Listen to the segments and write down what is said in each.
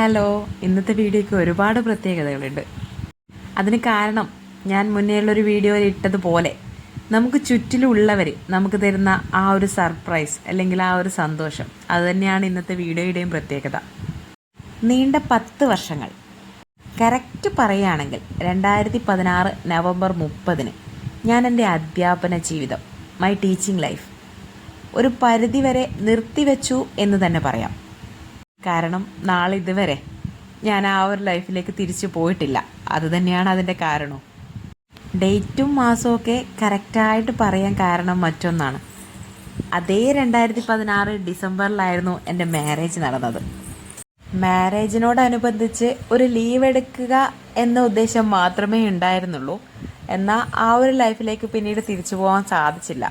Hello, ഇന്നത്തെ വീഡിയോയ്ക്ക് ഒരുപാട് പ്രത്യേകതകളുണ്ട്. അതിന് കാരണം ഞാൻ മുന്നേയുള്ളൊരു വീഡിയോയിൽ ഇട്ടതുപോലെ നമുക്ക് ചുറ്റിലുള്ളവർ നമുക്ക് തരുന്ന ആ ഒരു സർപ്രൈസ് അല്ലെങ്കിൽ ആ ഒരു സന്തോഷം, അതുതന്നെയാണ് ഇന്നത്തെ വീഡിയോയുടെയും പ്രത്യേകത. നീണ്ട 10 വർഷങ്ങൾ, കറക്റ്റ് പറയുകയാണെങ്കിൽ 2016 നവംബർ 30 ഞാൻ എൻ്റെ അധ്യാപന ജീവിതം, മൈ ടീച്ചിങ് ലൈഫ് ഒരു പരിധിവരെ നിർത്തിവെച്ചു എന്ന് തന്നെ പറയാം. കാരണം നാളിതുവരെ ഞാൻ ആ ഒരു ലൈഫിലേക്ക് തിരിച്ചു പോയിട്ടില്ല. അതുതന്നെയാണ് അതിൻ്റെ കാരണവും. ഡേറ്റും മാസമൊക്കെ കറക്റ്റായിട്ട് പറയാൻ കാരണം മറ്റൊന്നാണ്. അതേ 2016 ഡിസംബറിലായിരുന്നു എൻ്റെ മാരേജ് നടന്നത്. മാരേജിനോടനുബന്ധിച്ച് ഒരു ലീവ് എടുക്കുക എന്ന ഉദ്ദേശം മാത്രമേ ഉണ്ടായിരുന്നുള്ളൂ. എന്നാൽ ആ ഒരു ലൈഫിലേക്ക് പിന്നീട് തിരിച്ചു പോകാൻ സാധിച്ചില്ല.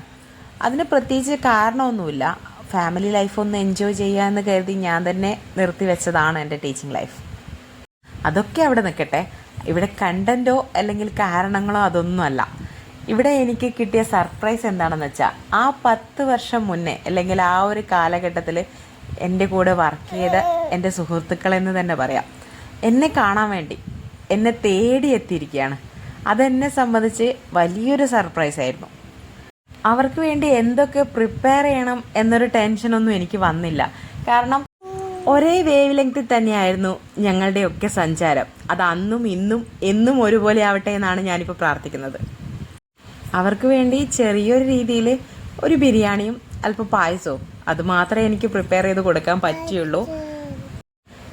അതിന് പ്രത്യേകിച്ച് കാരണമൊന്നുമില്ല. ഫാമിലി ലൈഫ് ഒന്ന് എൻജോയ് ചെയ്യാമെന്ന് കരുതി ഞാൻ തന്നെ നിർത്തിവെച്ചതാണ് എൻ്റെ ടീച്ചിങ് ലൈഫ്. അതൊക്കെ അവിടെ നിൽക്കട്ടെ. ഇവിടെ കണ്ടൻറ്റോ അല്ലെങ്കിൽ കാരണങ്ങളോ അതൊന്നുമല്ല. ഇവിടെ എനിക്ക് കിട്ടിയ സർപ്രൈസ് എന്താണെന്ന് വെച്ചാൽ, ആ 10 വർഷം മുന്നേ അല്ലെങ്കിൽ ആ ഒരു കാലഘട്ടത്തിൽ എൻ്റെ കൂടെ വർക്ക് ചെയ്ത എൻ്റെ സുഹൃത്തുക്കളെന്ന് തന്നെ പറയാം, എന്നെ കാണാൻ വേണ്ടി എന്നെ തേടി എത്തിയിരിക്കുകയാണ്. അതെന്നെ സംബന്ധിച്ച് വലിയൊരു സർപ്രൈസ് ആയിരുന്നു. അവർക്ക് വേണ്ടി എന്തൊക്കെ പ്രിപ്പയർ ചെയ്യണം എന്നൊരു ടെൻഷനൊന്നും എനിക്ക് വന്നില്ല. കാരണം ഒരേ വേവ് ലെങ്ത്തിൽ തന്നെയായിരുന്നു ഞങ്ങളുടെയൊക്കെ സഞ്ചാരം. അത് അന്നും ഇന്നും എന്നും ഒരുപോലെ ആവട്ടെ എന്നാണ് ഞാനിപ്പോൾ പ്രാർത്ഥിക്കുന്നത്. അവർക്ക് വേണ്ടി ചെറിയൊരു രീതിയിൽ ഒരു ബിരിയാണിയും അല്പം പായസവും അതുമാത്രമേ എനിക്ക് പ്രിപ്പയർ ചെയ്ത് കൊടുക്കാൻ പറ്റിയുള്ളൂ.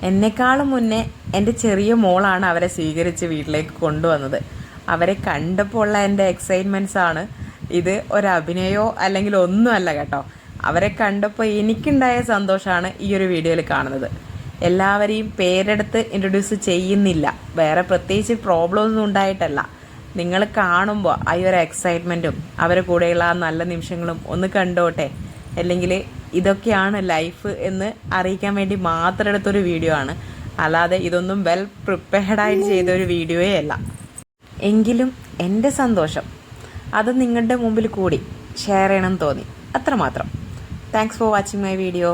എന്നെക്കാളും മുന്നേ എൻ്റെ ചെറിയ മോളാണ് അവരെ സ്വീകരിച്ച് വീട്ടിലേക്ക് കൊണ്ടുവന്നത്. അവരെ കണ്ടപ്പോൾ ഉള്ള എൻ്റെ എക്സൈറ്റ്മെൻറ്റ്സാണ് ഇത്. ഒരഭിനയോ അല്ലെങ്കിൽ ഒന്നുമല്ല കേട്ടോ. അവരെ കണ്ടപ്പോൾ എനിക്കുണ്ടായ സന്തോഷമാണ് ഈ ഒരു വീഡിയോയിൽ കാണുന്നത്. എല്ലാവരെയും പേരെടുത്ത് ഇൻട്രൊഡ്യൂസ് ചെയ്യുന്നില്ല, വേറെ പ്രത്യേകിച്ച് പ്രോബ്ലംസൊന്നും ഉണ്ടായിട്ടല്ല. നിങ്ങൾ കാണുമ്പോൾ ആ ഒരു എക്സൈറ്റ്മെൻറ്റും അവരെ കൂടെയുള്ള ആ നല്ല നിമിഷങ്ങളും ഒന്ന് കണ്ടോട്ടെ. അല്ലെങ്കിൽ ഇതൊക്കെയാണ് ലൈഫ് എന്ന് അറിയിക്കാൻ വേണ്ടി മാത്രം എടുത്തൊരു വീഡിയോ ആണ്. അല്ലാതെ ഇതൊന്നും വെൽ പ്രിപ്പയർഡായിട്ട് ചെയ്തൊരു വീഡിയോയേ അല്ല. എങ്കിലും എൻ്റെ സന്തോഷം അത് നിങ്ങളുടെ മുമ്പിൽ കൂടി ഷെയർ ചെയ്യണമെന്ന് തോന്നി, അത്രമാത്രം. Thanks for watching my video.